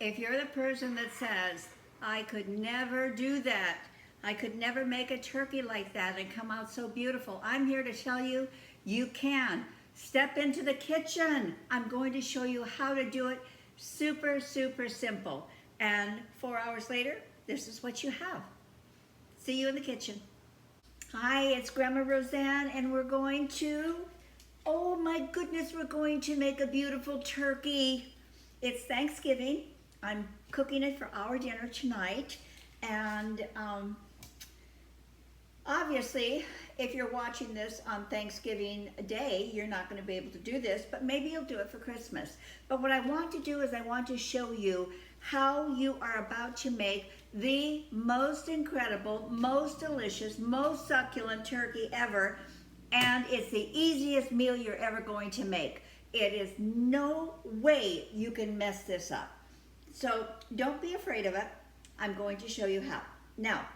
If you're the person that says, I could never do that, I could never make a turkey like that and come out so beautiful, I'm here to tell you, you can. Step into the kitchen. I'm going to show you how to do it. Super, super simple. And 4 hours later, this is what you have. See you in the kitchen. Hi, it's Grandma Roseanne, and we're going to, oh my goodness, we're going to make a beautiful turkey. It's Thanksgiving. I'm cooking it for our dinner tonight, and obviously, if you're watching this on Thanksgiving Day, you're not going to be able to do this, but maybe you'll do it for Christmas. But what I want to do is I want to show you how you are about to make the most incredible, most delicious, most succulent turkey ever, and it's the easiest meal you're ever going to make. It is no way you can mess this up. So don't be afraid of it. I'm going to show you how. Now,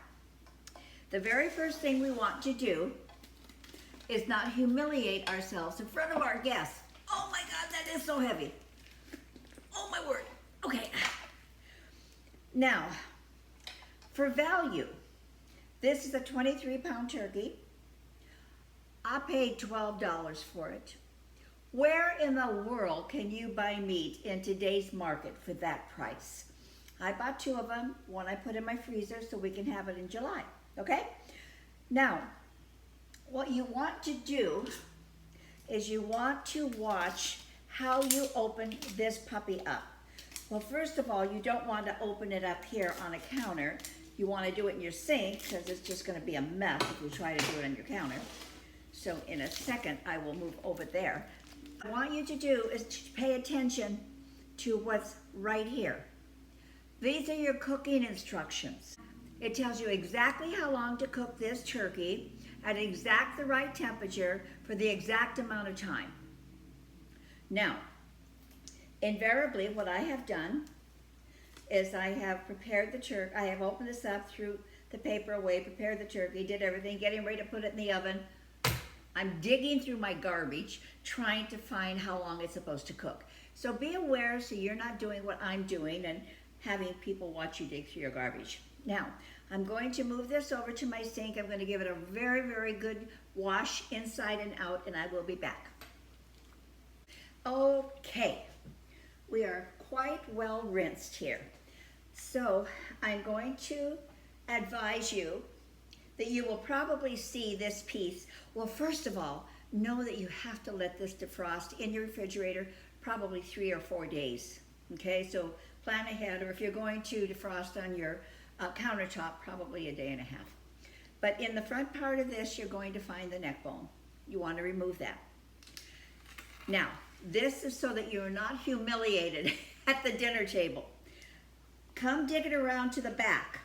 the very first thing we want to do is not humiliate ourselves in front of our guests. Oh my God, that is so heavy. Oh my word. Okay. Now, for value, this is a 23-pound turkey. I paid $12 for it. Where in the world can you buy meat in today's market for that price? I bought 2 of them. One I put in my freezer so we can have it in July. Okay? Now, what you want to do is you want to watch how you open this puppy up. Well, first of all, you don't want to open it up here on a counter. You want to do it in your sink because it's just going to be a mess if you try to do it on your counter. So in a second, I will move over there. What I want you to do is to pay attention to what's right here. These are your cooking instructions. It tells you exactly how long to cook this turkey at the right temperature for the exact amount of time. Now, invariably what I have done is I have prepared the turkey. I have opened this up, threw the paper away, prepared the turkey, did everything, getting ready to put it in the oven. I'm digging through my garbage, trying to find how long it's supposed to cook. So be aware so you're not doing what I'm doing and having people watch you dig through your garbage. Now, I'm going to move this over to my sink. I'm going to give it a very, very good wash inside and out, and I will be back. Okay, we are quite well rinsed here. So I'm going to advise you that you will probably see this piece. Well, first of all, know that you have to let this defrost in your refrigerator probably 3 or 4 days. Okay, so plan ahead, or if you're going to defrost on your countertop, probably a day and a half. But in the front part of this, you're going to find the neck bone. You want to remove that. Now, this is so that you're not humiliated at the dinner table. Come digging around to the back.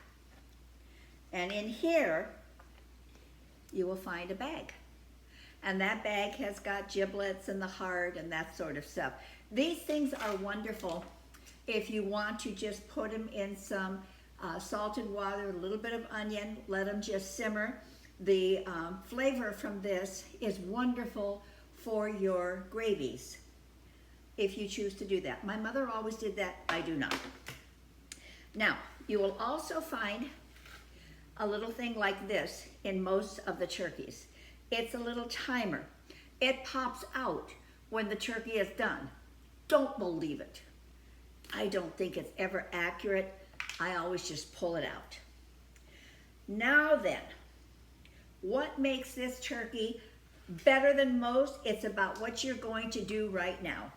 And in here, you will find a bag. And that bag has got giblets and the heart and that sort of stuff. These things are wonderful if you want to just put them in some salted water, a little bit of onion, let them just simmer. The flavor from this is wonderful for your gravies, if you choose to do that. My mother always did that, I do not. Now, you will also find a little thing like this in most of the turkeys. It's a little timer. It pops out when the turkey is done. Don't believe it. I don't think it's ever accurate. I always just pull it out. Now then, what makes this turkey better than most? It's about what you're going to do right now.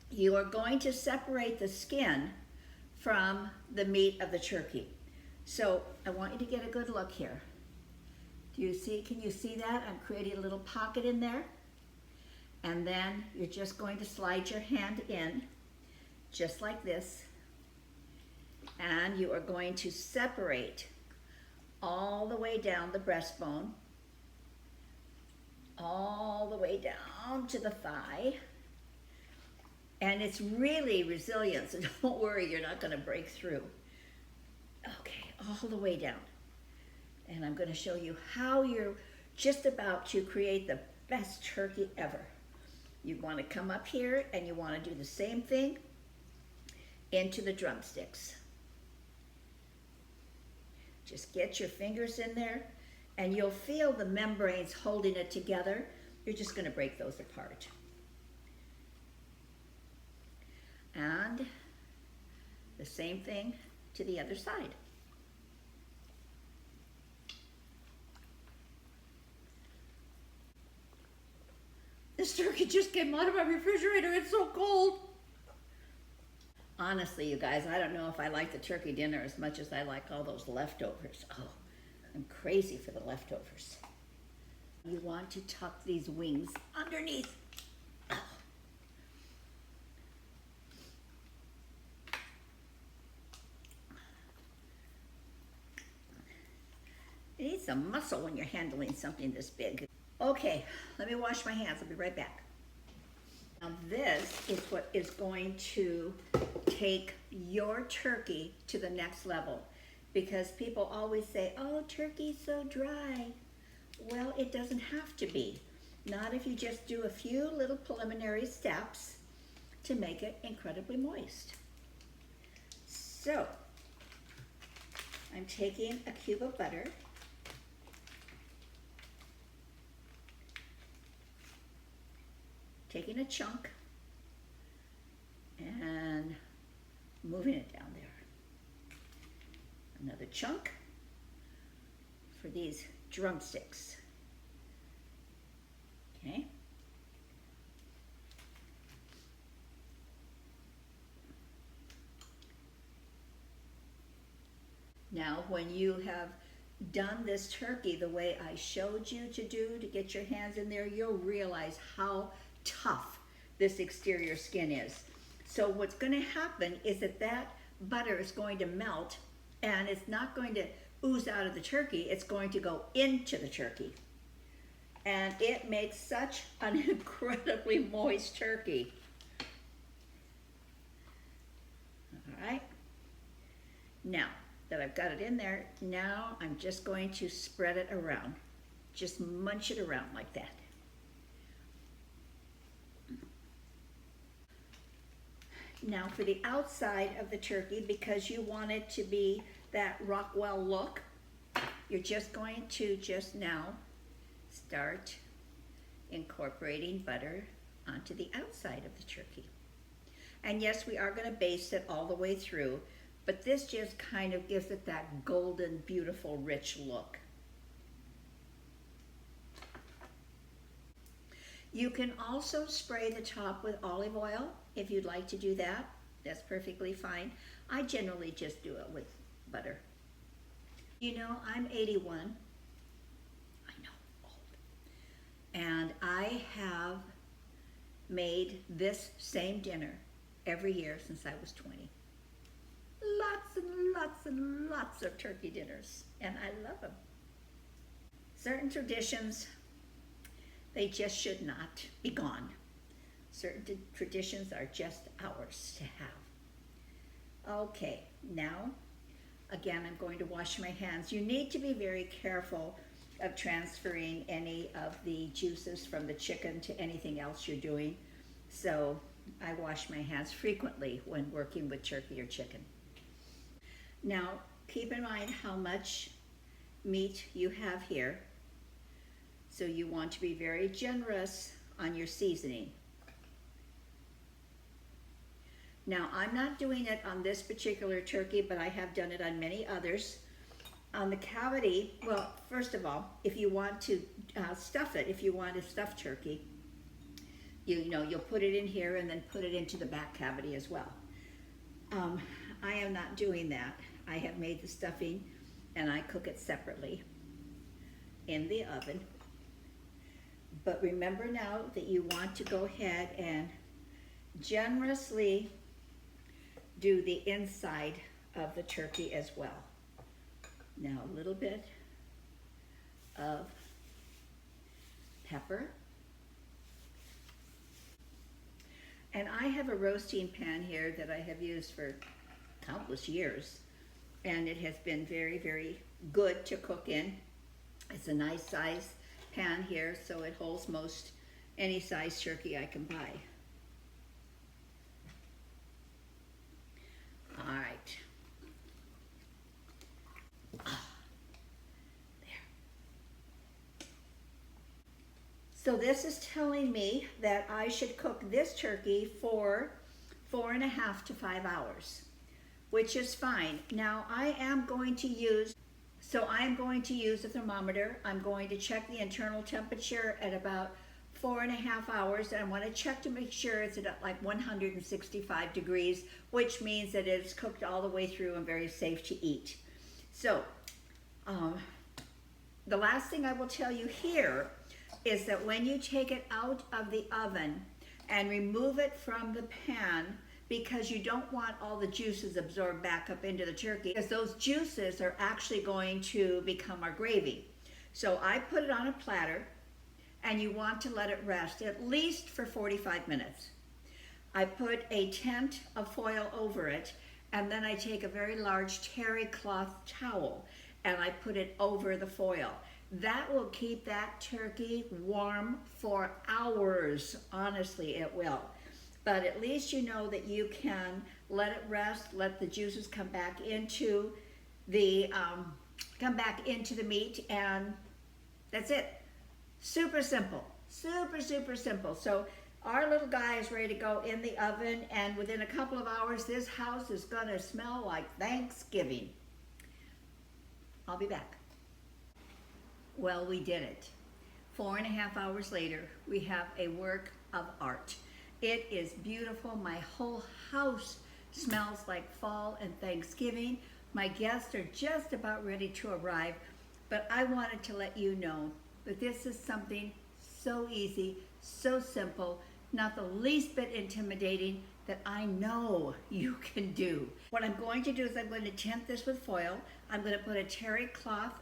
You are going to separate the skin from the meat of the turkey. So I want you to get a good look here. Do you see, can you see that? I'm creating a little pocket in there. And then you're just going to slide your hand in, just like this. And you are going to separate all the way down the breastbone, all the way down to the thigh. And it's really resilient, so don't worry, you're not gonna break through. Okay, all the way down. And I'm gonna show you how you're just about to create the best turkey ever. You wanna come up here and you wanna do the same thing into the drumsticks. Just get your fingers in there and you'll feel the membranes holding it together. You're just going to break those apart. And the same thing to the other side. This turkey just came out of my refrigerator. It's so cold. Honestly, you guys, I don't know if I like the turkey dinner as much as I like all those leftovers. Oh, I'm crazy for the leftovers. You want to tuck these wings underneath. Oh. You need some muscle when you're handling something this big. Okay, let me wash my hands. I'll be right back. Now this is what is going to take your turkey to the next level, because people always say, oh, turkey's so dry. Well, it doesn't have to be. Not if you just do a few little preliminary steps to make it incredibly moist. So, I'm taking a cube of butter. Taking a chunk and moving it down there. Another chunk for these drumsticks. Okay. Now, when you have done this turkey the way I showed you to do, to get your hands in there, you'll realize how tough this exterior skin is. So what's going to happen is that butter is going to melt, and it's not going to ooze out of the turkey, it's going to go into the turkey. And it makes such an incredibly moist turkey. All right. Now that I've got it in there, now I'm just going to spread it around. Just munch it around like that. Now for the outside of the turkey, because you want it to be that Rockwell look, you're just going to now start incorporating butter onto the outside of the turkey. And yes, we are going to baste it all the way through, but this just kind of gives it that golden, beautiful, rich look. You can also spray the top with olive oil if you'd like to do that. That's perfectly fine. I generally just do it with butter. You know, I'm 81. I know, old. And I have made this same dinner every year since I was 20. Lots and lots and lots of turkey dinners, and I love them. Certain traditions, they just should not be gone. Certain traditions are just ours to have. Okay, now, again, I'm going to wash my hands. You need to be very careful of transferring any of the juices from the chicken to anything else you're doing. So I wash my hands frequently when working with turkey or chicken. Now, keep in mind how much meat you have here. So you want to be very generous on your seasoning. Now, I'm not doing it on this particular turkey, but I have done it on many others. On the cavity, well, first of all, if you want to stuff it, if you want a stuffed turkey, you'll put it in here and then put it into the back cavity as well. I am not doing that. I have made the stuffing and I cook it separately in the oven. But remember now that you want to go ahead and generously do the inside of the turkey as well. Now a little bit of pepper. And I have a roasting pan here that I have used for countless years, and it has been very, very good to cook in. It's a nice size pan here, so it holds most any size turkey I can buy. All right. So this is telling me that I should cook this turkey for 4.5 to 5 hours, which is fine. Now I'm going to use a thermometer. I'm going to check the internal temperature at about 4.5 hours, and I want to check to make sure it's at like 165 degrees, which means that it's cooked all the way through and very safe to eat. So the last thing I will tell you here is that when you take it out of the oven and remove it from the pan, because you don't want all the juices absorbed back up into the turkey, because those juices are actually going to become our gravy. So I put it on a platter, and you want to let it rest at least for 45 minutes. I put a tent of foil over it, and then I take a very large terry cloth towel and I put it over the foil. That will keep that turkey warm for hours. Honestly, it will. But at least you know that you can let it rest, let the juices come back into the meat, and that's it. Super simple, super, super simple. So our little guy is ready to go in the oven, and within a couple of hours, this house is gonna smell like Thanksgiving. I'll be back. Well, we did it. 4.5 hours later, we have a work of art. It is beautiful. My whole house smells like fall and Thanksgiving. My guests are just about ready to arrive, but I wanted to let you know that this is something so easy, so simple, not the least bit intimidating, that I know you can do. What I'm going to do is I'm going to tent this with foil. I'm going to put a terry cloth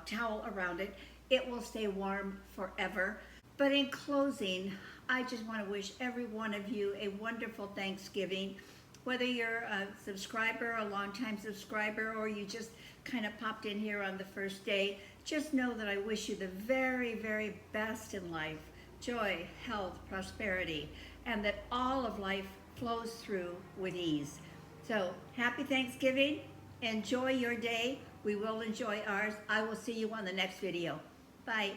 towel around it. It will stay warm forever. But in closing, I just want to wish every one of you a wonderful Thanksgiving. Whether you're a subscriber, a longtime subscriber, or you just kind of popped in here on the first day, just know that I wish you the very, very best in life. Joy, health, prosperity, and that all of life flows through with ease. So, happy Thanksgiving. Enjoy your day. We will enjoy ours. I will see you on the next video. Bye.